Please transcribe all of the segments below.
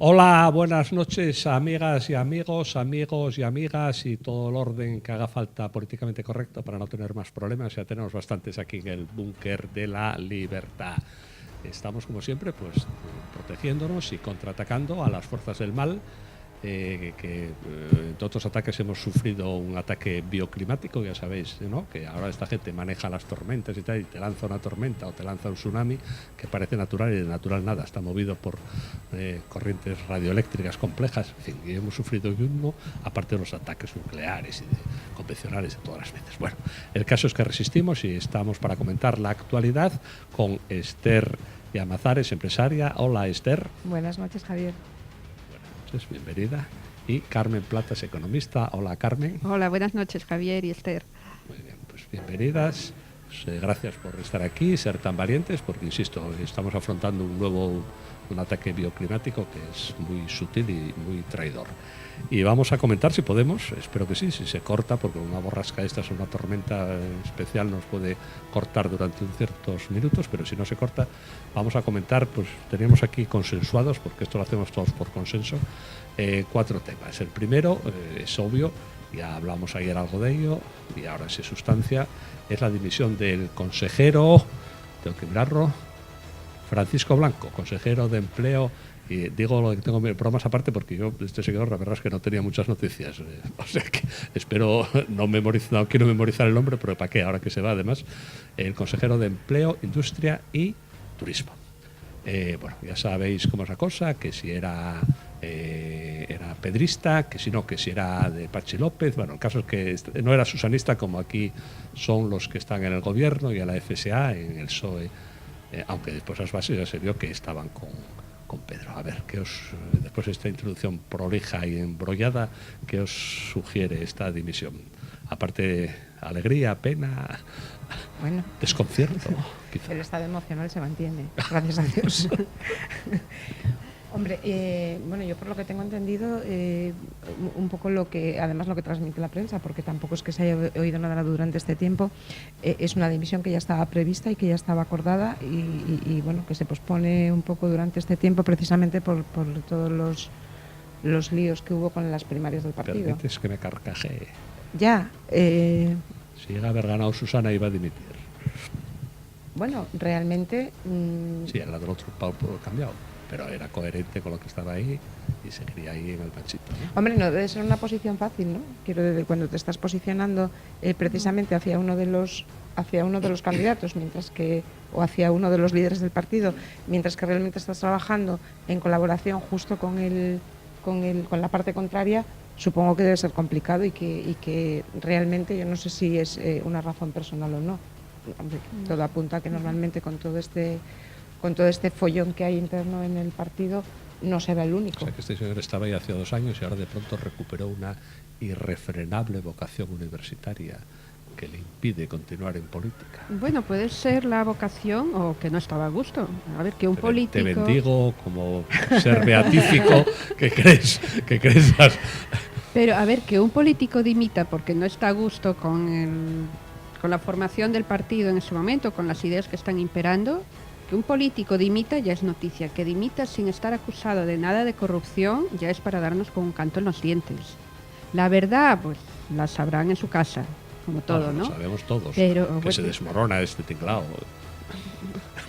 Hola, buenas noches, amigas y amigos, amigos y amigas y todo el orden que haga falta políticamente correcto para no tener más problemas. Ya tenemos bastantes aquí en el búnker de la libertad. Estamos, como siempre, pues protegiéndonos y contraatacando a las fuerzas del mal. En otros ataques hemos sufrido un ataque bioclimático, ya sabéis, ¿no? Que ahora esta gente maneja las tormentas y tal, y te lanza una tormenta o te lanza un tsunami que parece natural y de natural nada, está movido por corrientes radioeléctricas complejas, en fin, y hemos sufrido uno, aparte de los ataques nucleares y convencionales de todas las veces. Bueno, el caso es que resistimos y estamos para comentar la actualidad con Esther Llamazares, empresaria. Hola, Esther. Buenas noches, Javier. Bienvenida. Y Carmen Platas, economista. Hola, Carmen. Hola, buenas noches, Javier y Esther. Muy bien, pues bienvenidas. Pues, gracias por estar aquí, ser tan valientes, porque, insisto, estamos afrontando un ataque bioclimático que es muy sutil y muy traidor. Y vamos a comentar, si podemos, espero que sí, si se corta, porque una borrasca esta es una tormenta especial, nos puede cortar durante ciertos minutos, pero si no se corta, vamos a comentar, pues teníamos aquí consensuados, porque esto lo hacemos todos por consenso, 4 temas. El primero, es obvio, ya hablamos ayer algo de ello, y ahora se sustancia, es la dimisión del consejero, tengo que mirarlo, Francisco Blanco, consejero de Empleo. Y digo lo que tengo bromas aparte porque yo, este seguidor, la verdad es que no tenía muchas noticias. O sea que espero no quiero memorizar el nombre, pero ¿para qué? Ahora que se va, además, el consejero de Empleo, Industria y Turismo. Bueno, ya sabéis cómo es la cosa, que si era pedrista, que si no, que si era de Pachi López. Bueno, el caso es que no era susanista, como aquí son los que están en el gobierno y en la FSA, en el PSOE, aunque después las bases ya se vio que estaban con Pedro. A ver, después de esta introducción prolija y embrollada, ¿qué os sugiere esta dimisión? Aparte, alegría, pena, bueno, desconcierto. Quizá. El estado emocional se mantiene, gracias a Dios. Hombre, bueno, yo por lo que tengo entendido, un poco lo que transmite la prensa, porque tampoco es que se haya oído nada durante este tiempo, es una dimisión que ya estaba prevista y que ya estaba acordada y bueno, que se pospone un poco durante este tiempo precisamente por todos los líos que hubo con las primarias del partido. Permites que me carcajee. Ya. Si llega a haber ganado Susana, iba a dimitir. Bueno, realmente... Sí, la del otro Pablo cambiado, pero era coherente con lo que estaba ahí y seguiría ahí en el panchito, ¿no? Hombre, no debe ser una posición fácil, ¿no? Quiero decir, cuando te estás posicionando precisamente hacia uno de los candidatos, o hacia uno de los líderes del partido, mientras que realmente estás trabajando en colaboración justo con la parte contraria, supongo que debe ser complicado y que realmente yo no sé si es una razón personal o no. Hombre, todo apunta a que normalmente con todo este follón que hay interno en el partido no será el único. O sea, que este señor estaba ahí hace 2 años y ahora de pronto recuperó una irrefrenable vocación universitaria que le impide continuar en política. Bueno, puede ser la vocación o que no estaba a gusto. A ver, que un político... Te bendigo como ser beatífico que crees. Pero a ver, que un político dimita porque no está a gusto con la formación del partido en ese momento, con las ideas que están imperando. Que un político dimita ya es noticia, que dimita sin estar acusado de nada de corrupción ya es para darnos con un canto en los dientes. La verdad, pues la sabrán en su casa, como todo, ¿no? Lo sabemos todos, pero, que se desmorona este tinglao.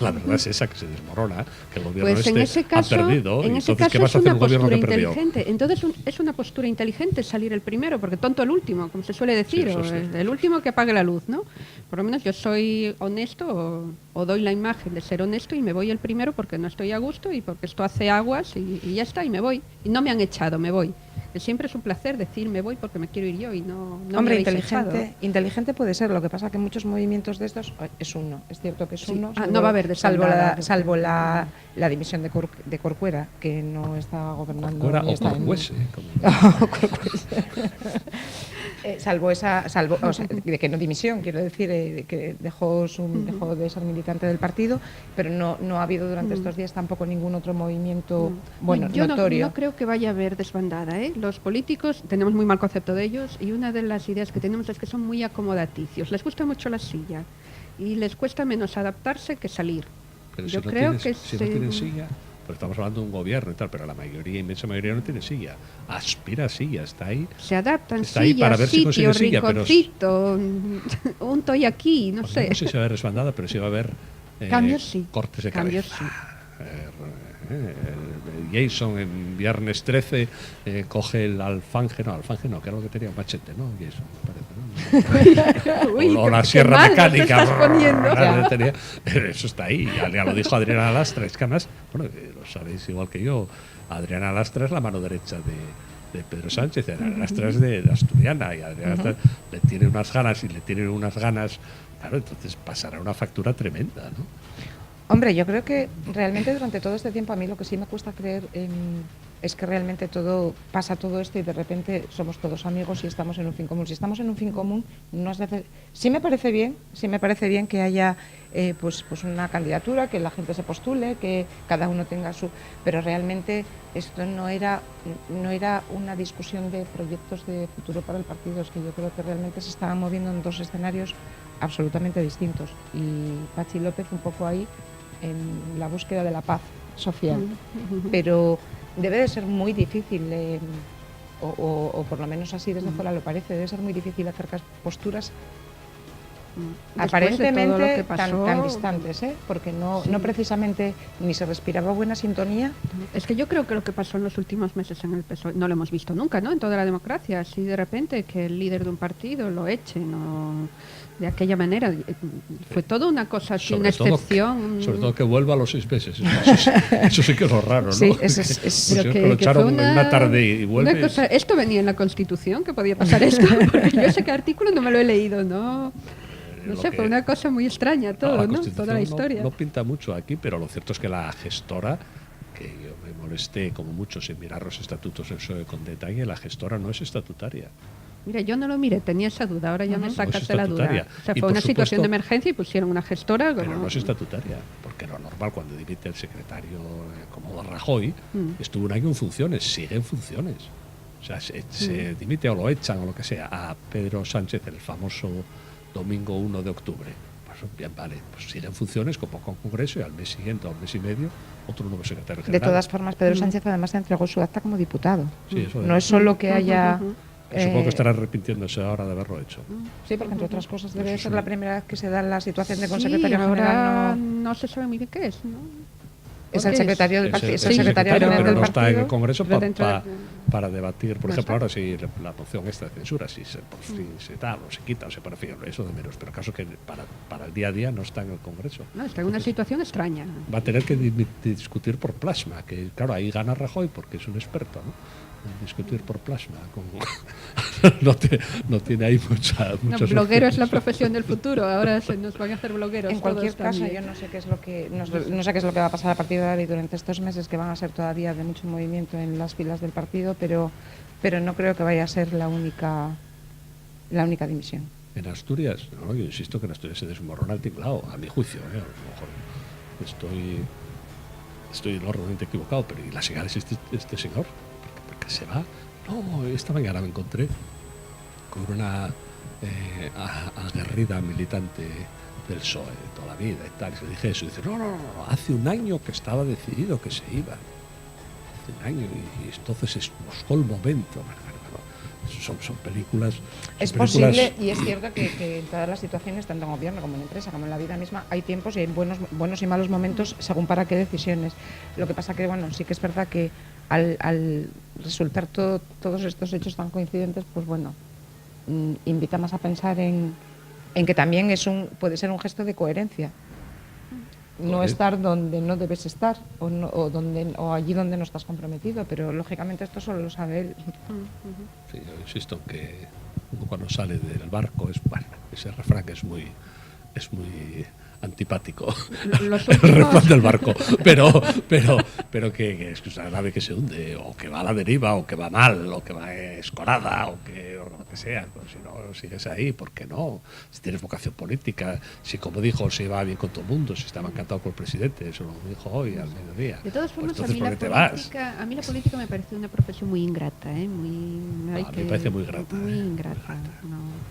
La verdad es esa, que se desmorona, que el gobierno pues en ese caso, ha perdido. En ese caso es una postura inteligente. Entonces es una postura inteligente salir el primero, porque tonto el último, como se suele decir, sí, el último que apague la luz, ¿no? Por lo menos yo soy honesto o doy la imagen de ser honesto y me voy el primero porque no estoy a gusto y porque esto hace aguas y ya está, y me voy. Y no me han echado, me voy. Que siempre es un placer decir me voy porque me quiero ir yo y no Hombre, me inteligente puede ser, lo que pasa que muchos movimientos de estos es cierto que es uno, no va a haber salvo la dimisión de Corcuera, que no está gobernando. Corcuera o Corcuese. Salvo o sea, de que no dimisión, quiero decir, que dejó de ser militante del partido, pero no ha habido durante estos días tampoco ningún otro movimiento notorio. Yo no creo que vaya a haber desbandada, ¿eh? Los políticos tenemos muy mal concepto de ellos y una de las ideas que tenemos es que son muy acomodaticios, les gusta mucho la silla y les cuesta menos adaptarse que salir. Pero yo si creo no que si no tienen silla, Pues estamos hablando de un gobierno y tal, pero la inmensa mayoría no tiene silla. Aspira a silla, está ahí. Se adaptan está ahí sillas, para ver si sitio, silla, rinconcito, un toy aquí, no sé. No sé si va a haber resbandada, pero sí va a haber cambios sí. cortes de cambios cabeza. Sí. Jason en viernes 13 coge el alfanje, que era lo que tenía un machete, ¿no? Jason, me parece, ¿no? Uy, o la sierra mecánica. Poniendo. Eso está ahí, ya lo dijo Adriana Lastra, es que además, bueno, lo sabéis igual que yo, Adriana Lastra es la mano derecha de Pedro Sánchez, Adriana Lastra es de Asturiana, y Adriana Lastra le tiene unas ganas, claro, entonces pasará una factura tremenda, ¿no? Hombre, yo creo que realmente durante todo este tiempo a mí lo que sí me cuesta creer es que realmente pasa todo esto y de repente somos todos amigos y estamos en un fin común. Si estamos en un fin común, sí me parece bien que haya pues una candidatura, que la gente se postule, que cada uno tenga su... Pero realmente esto no era una discusión de proyectos de futuro para el partido, es que yo creo que realmente se estaban moviendo en dos escenarios absolutamente distintos. Y Patxi López un poco ahí en la búsqueda de la paz social, pero debe de ser muy difícil, o por lo menos así desde fuera lo parece, debe ser muy difícil acercar posturas aparentemente tan distantes, porque no precisamente ni se respiraba buena sintonía. Es que yo creo que lo que pasó en los últimos meses en el PSOE no lo hemos visto nunca, ¿no? En toda la democracia, así de repente que el líder de un partido lo echen o de aquella manera, fue todo una cosa así, una excepción. Sobre todo que vuelva a los 6 meses. Eso sí que es lo raro, ¿no? Sí, pero que lo echaron en una tarde y vuelve. Esto venía en la Constitución, que podía pasar esto, porque yo sé que artículo no me lo he leído, ¿no? No sé, fue una cosa muy extraña todo, ¿no? Toda la historia. No pinta mucho aquí, pero lo cierto es que la gestora, que yo me molesté como muchos en mirar los estatutos del PSOE con detalle, la gestora no es estatutaria. Mira, yo no lo miré, tenía esa duda, ahora ya me sacaste la duda. O sea, fue una situación de emergencia y pusieron una gestora. Pero no es estatutaria, porque lo normal cuando dimite el secretario como Rajoy, estuvo un año en funciones, sigue en funciones. O sea, se dimite o lo echan o lo que sea a Pedro Sánchez, el famoso domingo 1 de octubre. Pues bien, vale, pues sigue en funciones, convocó un congreso y al mes siguiente, o al mes y medio, otro nuevo secretario general. De todas formas, Pedro Sánchez además entregó su acta como diputado. Sí, eso no es solo que haya... Supongo que estará arrepintiéndose ahora de haberlo hecho. Sí, porque entre otras cosas debe ser la primera vez que se da la situación de sí, consecretario general. No se sabe muy bien qué es, ¿no? Es el secretario del partido. Es el secretario general pero del no partido. está en el Congreso para debatir. Por ejemplo, ahora sí la moción esta de censura, si por fin se da o se quita o se pone fin, eso de menos. Pero el caso que para el día a día no está en el Congreso. No, está en una situación extraña. Va a tener que discutir por plasma, que claro, ahí gana Rajoy porque es un experto, ¿no? Discutir por plasma no tiene ahí muchas bloguero es la profesión del futuro, ahora nos van a hacer blogueros. En cualquier caso, yo no sé qué es lo que no sé qué es lo que va a pasar a partir de ahora y durante estos meses que van a ser todavía de mucho movimiento en las filas del partido, pero no creo que vaya a ser la única dimisión. En Asturias, no, yo insisto que en Asturias se desmorona el tinglao, a mi juicio, a lo mejor estoy enormemente equivocado, pero ¿y la señal es este señor? ¿Porque se va? No, esta mañana me encontré con una aguerrida militante del PSOE de toda la vida y tal, y le dije eso, y dice, no, hace un año que estaba decidido que se iba, hace un año, y entonces buscó el momento. Son películas. Es posible, y es cierto que en todas las situaciones, tanto en gobierno como en empresa, como en la vida misma, hay tiempos y hay buenos y malos momentos según para qué decisiones. Lo que pasa que, bueno, sí que es verdad que al resultar todos estos hechos tan coincidentes, pues bueno, invita más a pensar en que también puede ser un gesto de coherencia. No estar donde no debes estar o allí donde no estás comprometido, pero lógicamente esto solo lo sabe él. Sí, yo insisto en que uno cuando sale del barco ese refrán es muy antipático, el refrán del barco, pero que es una nave que se hunde o que va a la deriva o que va mal o que va escorada o que que sea, pues si no sigues ahí, ¿por qué no? Si tienes vocación política, si como dijo, se va bien con todo el mundo, si estaba encantado con el presidente, eso lo dijo hoy al mediodía. De todas formas, pues a mí la política me parece una profesión muy ingrata, ¿eh? A mí me parece muy grata. Muy ingrata.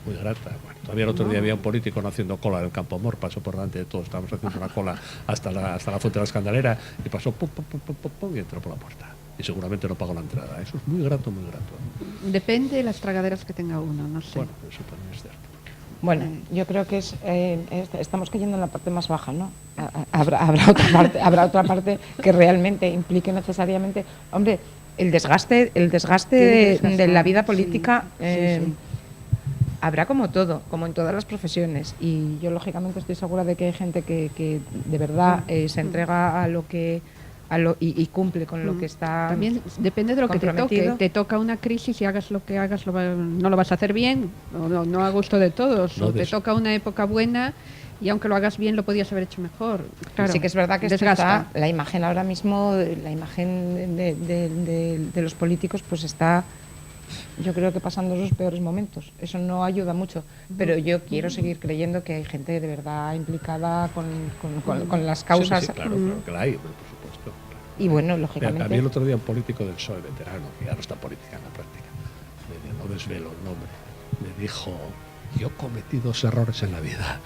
Muy grata. Bueno, todavía el otro día había un político no haciendo cola en el Campo Amor, pasó por delante de todos, estábamos haciendo una cola hasta la Fuente de la Escandalera y pasó pum, pum, pum, pum, pum, pum, y entró por la puerta. Y seguramente no pagó la entrada. Eso es muy grato, muy grato. Depende de las tragaderas que tenga uno, no sé. Bueno, eso también es cierto. Bueno, yo creo que estamos cayendo en la parte más baja, ¿no? Habrá otra parte que realmente implique necesariamente, hombre, el desgaste de la vida política. Sí. Habrá como todo, como en todas las profesiones, y yo lógicamente estoy segura de que hay gente que de verdad se entrega a lo que y cumple con lo que está. También depende de lo que te toque. Te toca una crisis y hagas lo que hagas, no lo vas a hacer bien, no a gusto de todos. O te toca una época buena y aunque lo hagas bien, lo podías haber hecho mejor. Claro, sí que es verdad que está la imagen ahora mismo, la imagen de los políticos, pues está, yo creo que pasando sus peores momentos. Eso no ayuda mucho, pero yo quiero seguir creyendo que hay gente de verdad implicada con las causas. Sí, claro que la hay, por supuesto. Y bueno, lógicamente. A mí el otro día un político del PSOE veterano, que ya no está en política en la práctica, no desvelo el nombre, me dijo: yo cometí 2 errores en la vida: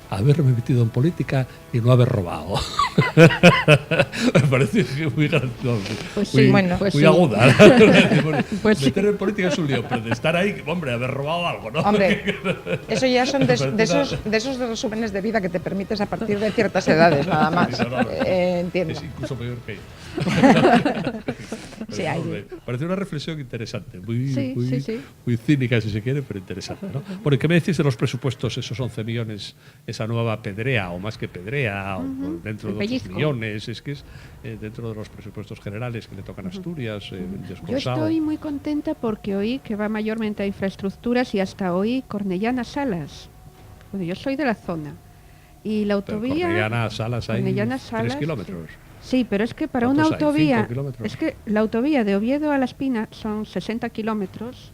haberme metido en política y no haber robado. Me parece muy gracioso, pues muy aguda. Pues meter en política es un lío, pero de estar ahí, hombre, haber robado algo, ¿no? Hombre, eso ya son de esos resúmenes de vida que te permites a partir de ciertas edades, nada más. Entiendo. Es incluso peor que yo. Sí, hay. Parece una reflexión interesante, muy cínica si se quiere, pero interesante, ¿no? Bueno, ¿qué me decís de los presupuestos, esos 11 millones, esa nueva pedrea, o más que pedrea, o dentro de otros millones? Es que es dentro de los presupuestos generales que le tocan a Asturias, Yo estoy muy contenta porque oí que va mayormente a infraestructuras y hasta hoy Cornellana Salas. Bueno, yo soy de la zona. Y la autovía... Cornellana Salas hay 3 kilómetros. Sí, pero es que para una autovía, es que la autovía de Oviedo a La Espina son 60 kilómetros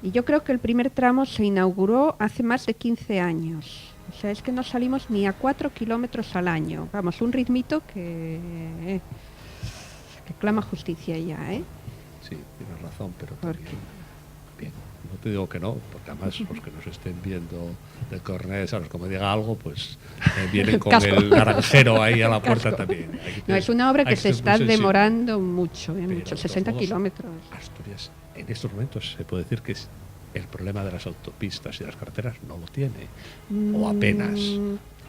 y yo creo que el primer tramo se inauguró hace más de 15 años. O sea, es que no salimos ni a 4 kilómetros al año. Vamos, un ritmito que clama justicia ya, ¿eh? Sí, tienes razón, pero también, bien, no te digo que no, porque además los que nos estén viendo de Cornellá, ¿sabes? Como diga algo, pues vienen con el naranjero ahí a la puerta también. No, es una obra que se está demorando mucho, mucho, 60 kilómetros. Asturias, en estos momentos se puede decir que es el problema de las autopistas y de las carreteras no lo tiene, o apenas.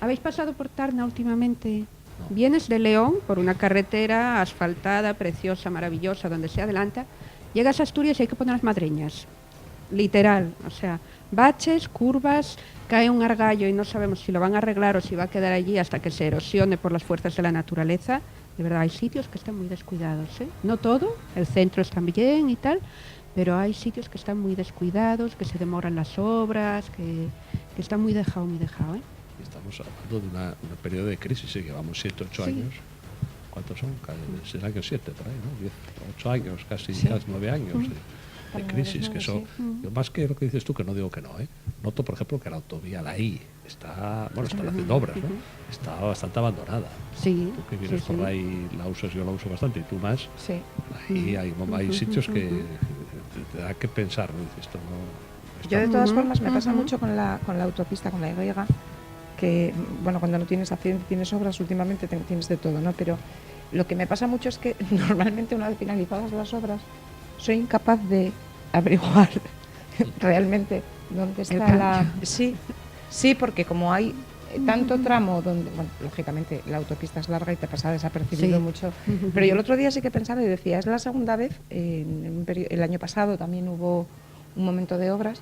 ¿Habéis pasado por Tarna últimamente? No. Vienes de León por una carretera asfaltada, preciosa, maravillosa, donde se adelanta, llegas a Asturias y hay que poner las madreñas. Literal, o sea, baches, curvas, cae un argallo y no sabemos si lo van a arreglar o si va a quedar allí hasta que se erosione por las fuerzas de la naturaleza. De verdad, hay sitios que están muy descuidados, ¿eh? No todo, el centro está bien y tal, pero hay sitios que están muy descuidados, que se demoran las obras, que están muy dejado, ¿eh? Estamos hablando de un periodo de crisis, ¿eh? Llevamos 7, 8 años. ¿Cuántos son? Es el año 7, por ahí, ¿no? 10, 8 años, casi 9 años. De crisis, que eso, yo más que lo que dices tú, que no digo que no, noto, por ejemplo, que la autovía, la I, están haciendo obras, ¿no? Está bastante abandonada. Sí. Tú que vienes por ahí, la usas, yo la uso bastante, y tú más. Sí. Ahí hay sitios que te da que pensar, ¿no? Dices, esto no... Yo de todas formas me pasa mucho con la autopista, con la Y, que, bueno, cuando no tienes accidente, tienes obras, últimamente tienes de todo, ¿no? Pero lo que me pasa mucho es que normalmente una vez finalizadas las obras, soy incapaz de averiguar realmente dónde está la... Sí, porque como hay tanto tramo donde, bueno, lógicamente la autopista es larga y te pasa desapercibido mucho, pero yo el otro día sí que pensaba y decía, es la segunda vez, el año pasado también hubo un momento de obras,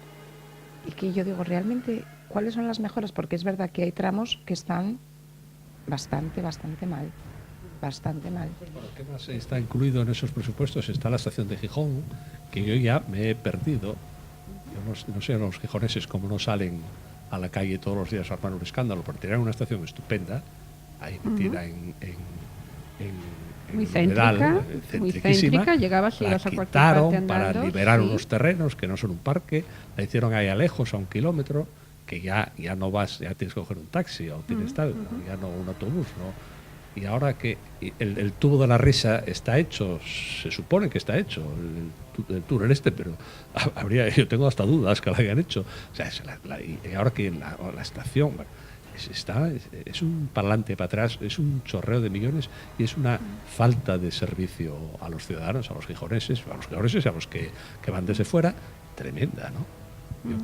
y que yo digo, realmente, ¿cuáles son las mejoras? Porque es verdad que hay tramos que están bastante mal. Bueno, ¿qué más está incluido en esos presupuestos? Está la estación de Gijón, que yo ya me he perdido. Yo no sé los gijoneses cómo no salen a la calle todos los días a armar un escándalo, porque tienen una estación estupenda, ahí metida en muy céntrica, llegabas y ibas a cualquier parte andando. Para liberar unos terrenos que no son un parque, la hicieron ahí a lejos, a 1 kilómetro, que ya no vas, ya tienes que coger un taxi o tienes tal, ya no un autobús, ¿no? Y ahora que el tubo de la risa está hecho, se supone que está hecho, el túnel pero yo tengo hasta dudas que lo hayan hecho. O sea, y ahora que la estación es un parlante para atrás, es un chorreo de millones y es una falta de servicio a los ciudadanos, a los gijoneses y a los que van desde fuera, tremenda, ¿no? Yo,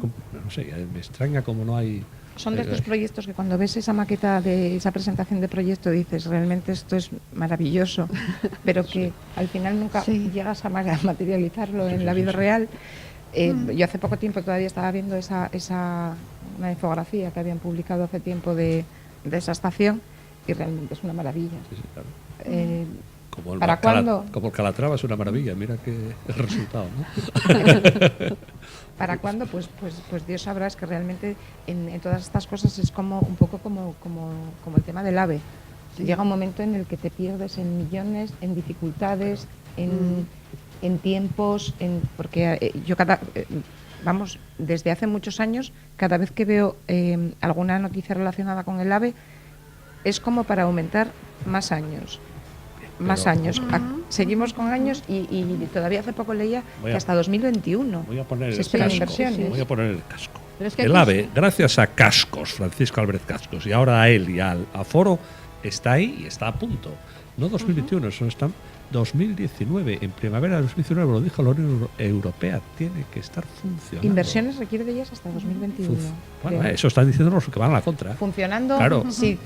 no sé, me extraña como no hay... Son de estos proyectos que cuando ves esa maqueta de esa presentación de proyecto dices, realmente esto es maravilloso, pero que al final nunca llegas a materializarlo en la vida real. Yo hace poco tiempo todavía estaba viendo una infografía que habían publicado hace tiempo de esa estación y realmente es una maravilla. Sí, claro. Como ¿Para cuándo? Como el Calatrava es una maravilla, mira que el resultado, ¿no? ¿Para cuándo? Pues Dios sabrá, es que realmente en todas estas cosas es como un poco como el tema del AVE. Sí. Llega un momento en el que te pierdes en millones, en dificultades, en tiempos, porque yo desde hace muchos años, cada vez que veo alguna noticia relacionada con el AVE, es como para aumentar más años. Seguimos con años y todavía hace poco leía que hasta 2021 se esperan inversiones. Voy a poner el casco. El AVE, gracias a Cascos, Francisco Álvarez Cascos, y ahora a él y a Foro, está ahí y está a punto. No 2021, eso está 2019. En primavera de 2019 lo dijo la Unión Europea, tiene que estar funcionando. Inversiones requiere de ellas hasta 2021. Bueno, eso están diciendo los que van a la contra. Funcionando, claro. Si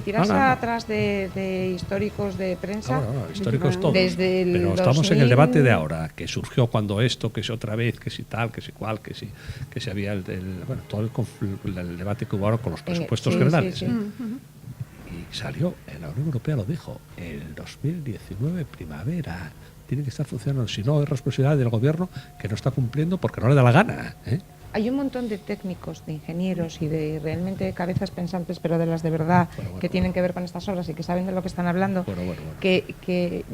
tiras atrás de históricos de prensa, históricos todos. Pero estamos en el debate de ahora, que surgió cuando esto, que si otra vez, que si tal, que si cual, que si había todo el debate que hubo ahora con los presupuestos generales. Y salió, la Unión Europea lo dijo, el 2019 primavera tiene que estar funcionando, si no es responsabilidad del gobierno que no está cumpliendo porque no le da la gana, ¿eh? Hay un montón de técnicos, de ingenieros y de realmente cabezas pensantes, pero de las de verdad, que tienen que ver con estas obras y que saben de lo que están hablando, que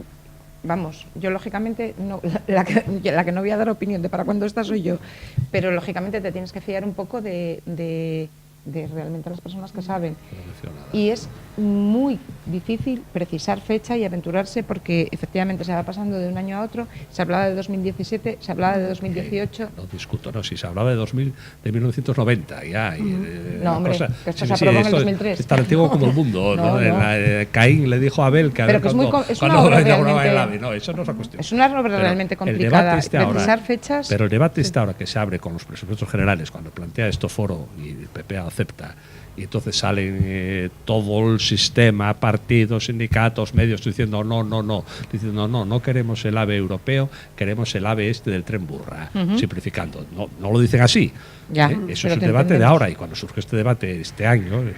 vamos, yo lógicamente la que no voy a dar opinión de para cuándo esta soy yo, pero lógicamente te tienes que fiar un poco de realmente las personas que saben. Y es muy difícil precisar fecha y aventurarse porque efectivamente se va pasando de un año a otro. Se hablaba de 2017, se hablaba de 2018. No discuto, no, si se hablaba de 1990 ya. No, hombre, que esto se aprobó en el 2003. Es tan antiguo como el mundo. Caín le dijo a Abel que a ver cuando inauguraba el AVE. No, eso no es la cuestión. Es una obra realmente complicada. Precisar fechas. Pero el debate está ahora que se abre con los presupuestos generales, cuando plantea esto Foro y el PP acepta, y entonces salen todo el sistema, partidos, sindicatos, medios diciendo no queremos el AVE europeo, queremos el AVE del tren burra, simplificando. No lo dicen así. Eso es el debate de ahora, y cuando surge este debate este año, el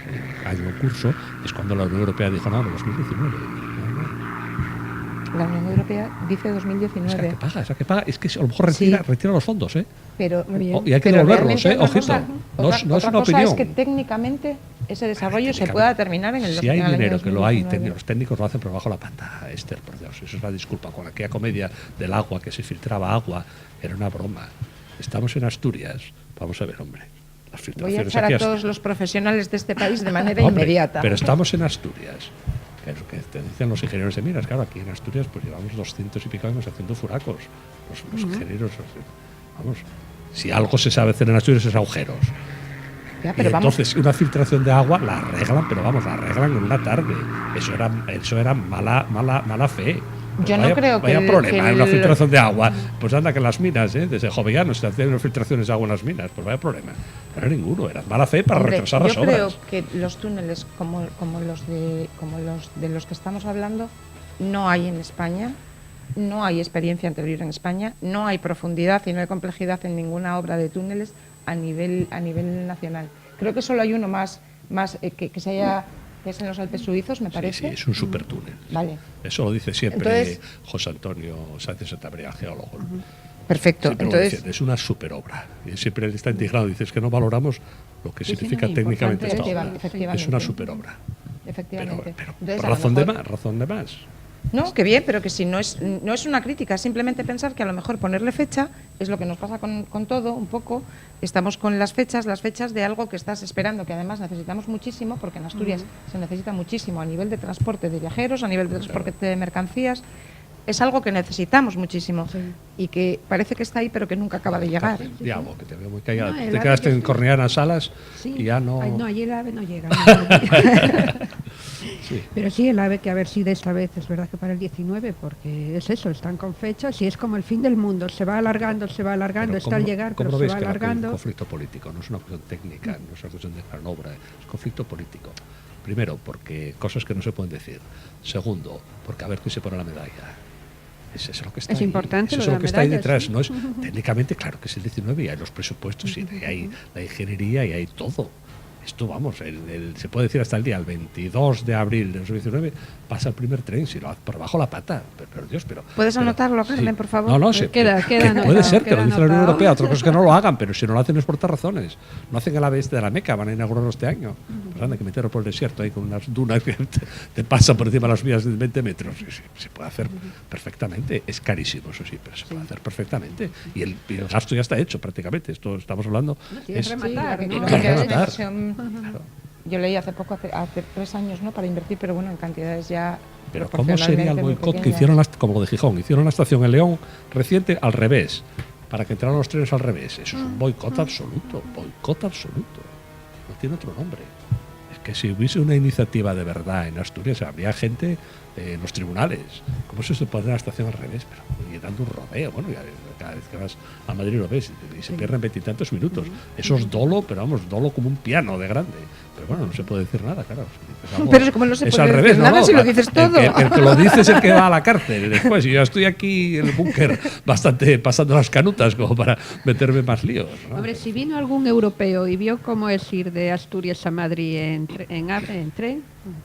año en curso, es cuando la Unión Europea dijo no, 2019. La Unión Europea dice 2019. Esa que paga. Es que a lo mejor retira los fondos, ¿eh? Pero, y hay que devolverlos, ¿eh? Ojito. No es una opinión. Cosa es que técnicamente ese desarrollo se pueda terminar en el 2019. Si hay dinero que lo hay, los técnicos lo hacen por bajo la pata, Esther, por Dios. Eso es la disculpa. Con aquella comedia del agua, que se filtraba agua, era una broma. Estamos en Asturias. Vamos a ver, hombre. Voy a echar a todos los profesionales de este país de manera inmediata. Pero estamos en Asturias. Que te dicen los ingenieros de minas, claro, aquí en Asturias pues llevamos 200 y pico años haciendo furacos. Los ingenieros, vamos, si algo se sabe hacer en Asturias es agujeros. Entonces una filtración de agua la arreglan, pero vamos, la arreglan en una tarde. Eso era mala fe. Pues yo no creo que vaya problema en una filtración de agua. Pues anda que en las minas, desde Jovellanos se hacían filtraciones de agua en las minas, pues vaya problema. No era ninguno, era mala fe para retrasar las obras. Yo creo que los túneles como los de los que estamos hablando no hay en España, no hay experiencia anterior en España, no hay profundidad y no hay complejidad en ninguna obra de túneles a nivel nacional. Creo que solo hay uno más que se haya, que es en los Alpes suizos, me parece. Sí, es un supertúnel. Vale. Eso lo dice siempre José Antonio Sánchez Santabria, geólogo. Perfecto. Entonces, es una superobra. Y siempre él está indignado, dice, es que no valoramos lo que significa técnicamente esta obra. Es una superobra. Efectivamente. Pero razón de más. No, que bien, pero que si no es una crítica, es simplemente pensar que a lo mejor ponerle fecha es lo que nos pasa con todo, un poco. Estamos con las fechas de algo que estás esperando, que además necesitamos muchísimo, porque en Asturias se necesita muchísimo a nivel de transporte de viajeros, a nivel de transporte de mercancías. Es algo que necesitamos muchísimo y que parece que está ahí, pero que nunca acaba de llegar. Diablo, que te veo muy callado. No, te quedaste en Corneana Salas y ya no... Ay, no, allí el AVE no llega. Sí. Pero sí, el AVE, que a ver si de esta vez es verdad que para el 19, porque es eso, están con fechas y es como el fin del mundo, se va alargando, está al llegar, pero se va alargando. Es un conflicto político, no es una cuestión técnica, no es una cuestión de manobra, es conflicto político. Primero, porque cosas que no se pueden decir. Segundo, porque a ver quién se pone la medalla. Eso es lo que está es ahí. importante. Eso es lo que está ahí detrás. No es, técnicamente, claro que es el 19 y hay los presupuestos y hay la ingeniería y hay todo. Esto, vamos, se puede decir hasta el día, el 22 de abril de 2019, pasa el primer tren, si lo hace por bajo la pata. Pero Dios, pero... ¿Puedes anotarlo, Carmen, sí, por favor? No, queda puede ser que lo dice la Unión Europea, otra cosa es que no lo hagan, pero si no lo hacen es por otras razones. No hacen el AVE de la Meca, van a inaugurarlo este año. Pues anda, que meterlo por el desierto ahí con unas dunas que te pasan por encima de las vías de 20 metros. Sí, se puede hacer perfectamente. Es carísimo, eso sí, pero se puede hacer perfectamente. Y el gasto ya está hecho prácticamente. Esto estamos hablando. Claro. Yo leí hace poco, hace 3 años, ¿no?, para invertir, pero bueno, en cantidades ya. Pero ¿cómo sería el boicot que hicieron, como de Gijón, hicieron la estación en León reciente al revés, para que entraran los trenes al revés? Eso es un boicot absoluto, no tiene otro nombre. Es que si hubiese una iniciativa de verdad en Asturias, habría gente en los tribunales. ¿Cómo se puede la estación al revés? Pero y dando un rodeo, bueno, cada vez que vas a Madrid lo ves y se pierden 20 y tantos minutos. Eso es dolo, pero vamos, dolo como un piano de grande. Pero bueno, no se puede decir nada, claro. Pero como no se puede decir revés, nada si lo dices todo. El que lo dice es el que va a la cárcel. Después, yo estoy aquí en el búnker bastante pasando las canutas como para meterme más líos, ¿no? Hombre, si vino algún europeo y vio cómo es ir de Asturias a Madrid en tren,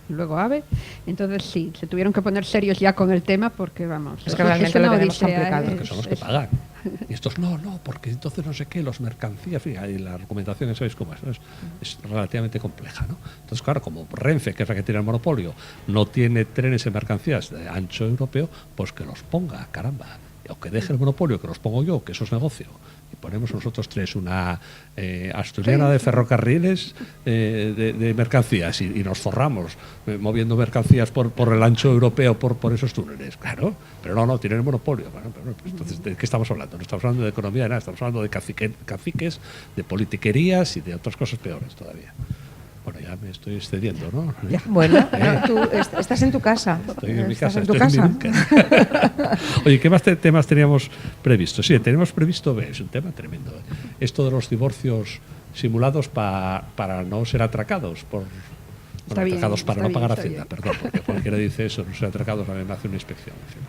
luego AVE, entonces sí, se tuvieron que poner serios ya con el tema porque, vamos, es que realmente lo tenemos complicado. Porque son los que pagan. Y estos no, porque entonces no sé qué, los mercancías, fíjate, y la argumentación, ¿sabéis cómo es? Es relativamente compleja, ¿no? Entonces, claro, como Renfe, que es la que tiene el monopolio, no tiene trenes en mercancías de ancho europeo, pues que los ponga, caramba. O que deje el monopolio, que los pongo yo, que eso es negocio. Y ponemos nosotros tres una asturiana de ferrocarriles de mercancías y nos forramos moviendo mercancías por el ancho europeo por esos túneles, claro, pero no, tienen el monopolio. Bueno, pero, pues, entonces, ¿de qué estamos hablando? No estamos hablando de economía de nada, estamos hablando de caciques, de politiquerías y de otras cosas peores todavía. Bueno, ya me estoy excediendo, ¿no? Ya, bueno, tú estás en tu casa. Estoy en mi casa, estoy en mi búnker. Oye, ¿qué más temas teníamos previstos? Sí, tenemos previsto, es un tema tremendo, esto de los divorcios simulados para no ser atracados atracados para no pagar Hacienda, perdón, porque cualquiera dice eso, no ser atracados, a mí me hace una inspección encima.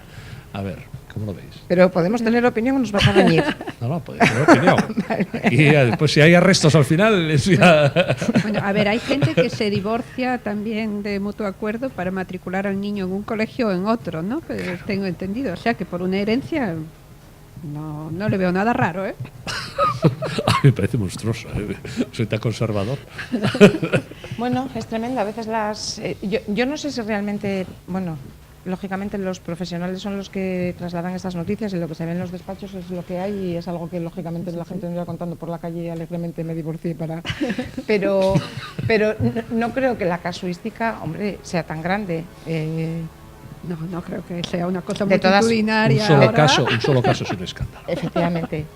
A ver, ¿cómo lo veis? Pero podemos tener opinión o nos vas a reñir. No, podemos tener opinión. Y después, si hay arrestos al final, eso ya... Bueno, a ver, hay gente que se divorcia también de mutuo acuerdo para matricular al niño en un colegio o en otro, ¿no? Pues claro. Tengo entendido. O sea, que por una herencia no le veo nada raro, ¿eh? A mí me parece monstruoso, ¿eh? Soy tan conservador. Bueno, es tremendo. A veces yo no sé si realmente... Bueno, lógicamente los profesionales son los que trasladan estas noticias y lo que se ve en los despachos es lo que hay y es algo que lógicamente la gente vendría contando por la calle y alegremente me divorcié para... Pero no creo que la casuística, hombre, sea tan grande. No creo que sea una cosa multitudinaria. Un solo caso es un escándalo. Efectivamente.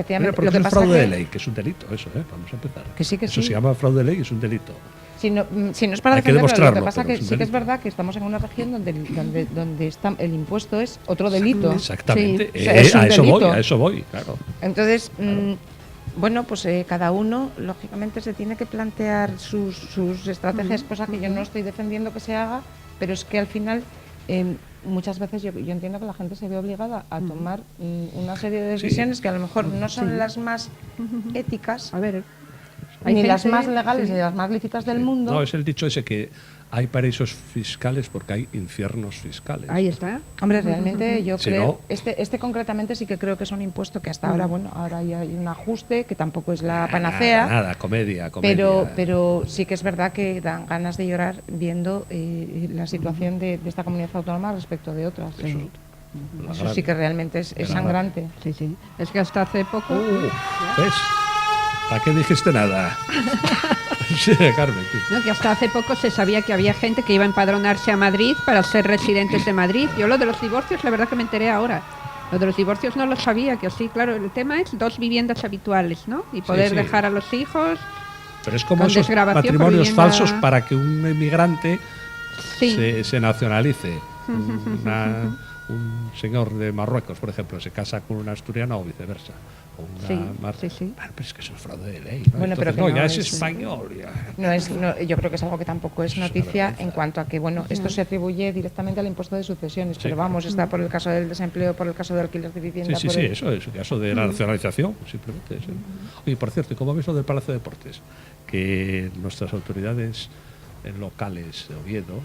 Pero porque lo que es fraude de ley, que es un delito, eso, vamos a empezar. Que sí, eso se llama fraude de ley y es un delito. Si no es para defenderlo, lo que pasa que sí que es verdad que estamos en una región donde está, el impuesto es otro delito. Exactamente, sí. A eso voy, claro. Entonces, bueno, pues cada uno, lógicamente, se tiene que plantear sus estrategias, cosa que yo no estoy defendiendo que se haga, pero es que al final, muchas veces yo entiendo que la gente se ve obligada a tomar una serie de decisiones que a lo mejor no son las más éticas. A ver, ni las más legales ni las más lícitas del mundo. No, es el dicho ese que hay paraísos fiscales porque hay infiernos fiscales. Ahí está. Hombre, realmente yo Si creo, no, este concretamente sí que creo que es un impuesto que hasta ahora, bueno, ahora ya hay un ajuste que tampoco es la panacea. Nada, comedia. Pero sí que es verdad que dan ganas de llorar viendo la situación de esta comunidad autónoma respecto de otras. Eso sí que realmente es sangrante. Sí. Es que hasta hace poco... ¿Ves? ¿Para qué dijiste nada? Sí, Carmen. No, que hasta hace poco se sabía que había gente que iba a empadronarse a Madrid para ser residentes de Madrid. Yo lo de los divorcios, la verdad que me enteré ahora. Lo de los divorcios no lo sabía, que sí, claro, el tema es 2 viviendas habituales, ¿no? Y poder dejar a los hijos. Pero es como esos matrimonios falsos para que un inmigrante se nacionalice. Un señor de Marruecos, por ejemplo, se casa con una asturiana o viceversa. Bueno, pero es que eso es fraude de ley, ¿no? Bueno, entonces, pero ya es español. Ya. Yo creo que es algo que tampoco es noticia en cuanto a que, bueno, esto se atribuye directamente al impuesto de sucesiones, pero vamos, está por el caso del desempleo, por el caso de alquiler de vivienda. Sí, eso es el caso de la nacionalización, simplemente. Sí. Oye, por cierto, ¿cómo ves lo del Palacio de Deportes? Que nuestras autoridades locales de Oviedo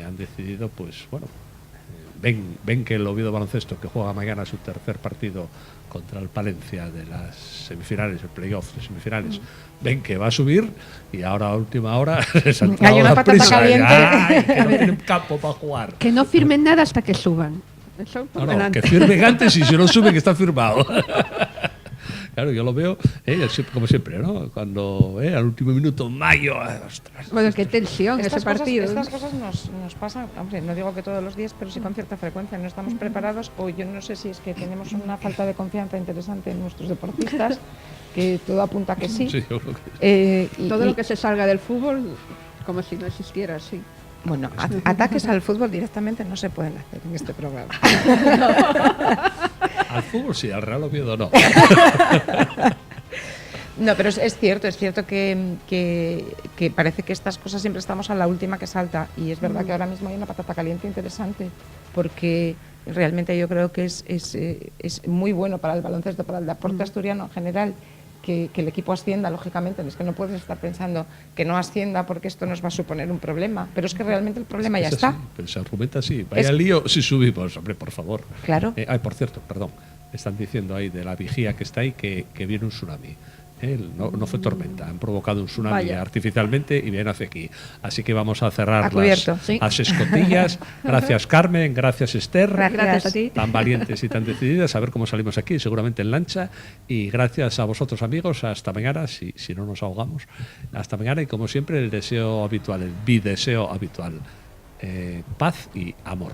han decidido, pues, bueno, ven que el Oviedo Baloncesto, que juega mañana su tercer partido contra el Palencia de las semifinales, el playoff de semifinales, ven que va a subir y ahora a última hora les han hay una patata caliente. Que no tienen campo para jugar. Que no firmen nada hasta que suban. Eso que firmen antes y si no suben que está firmado. Claro, yo lo veo, como siempre, ¿no? Cuando al último minuto, mayo, ostras. Bueno, qué tensión ese partido. Estas cosas nos pasan, hombre, no digo que todos los días, pero sí con cierta frecuencia. No estamos preparados, o yo no sé si es que tenemos una falta de confianza interesante en nuestros deportistas, que todo apunta a que sí. Sí, yo creo que sí. Todo lo que se salga del fútbol, como si no existiera, sí. Bueno, ataques al fútbol directamente no se pueden hacer en este programa. Al fútbol sí, al Real Oviedo no. No, pero es cierto que parece que estas cosas siempre estamos a la última que salta, y es verdad que ahora mismo hay una patata caliente interesante, porque realmente yo creo que es muy bueno para el baloncesto, para el deporte asturiano en general, que el equipo ascienda, lógicamente. Es que no puedes estar pensando que no ascienda porque esto nos va a suponer un problema, pero es que realmente el problema ya está. Pero se argumenta así, vaya lío si subimos, hombre, por favor. Claro. Por cierto, perdón, están diciendo ahí de la vigía que está ahí que viene un tsunami. No fue tormenta, han provocado un tsunami artificialmente y viene hacia aquí. Así que vamos a cerrar las escotillas. Gracias, Carmen, gracias, Esther. Gracias a ti. Tan valientes y tan decididas, a ver cómo salimos aquí, seguramente en lancha. Y gracias a vosotros, amigos, hasta mañana, si no nos ahogamos. Hasta mañana y como siempre el deseo habitual, el bideseo habitual. Paz y amor.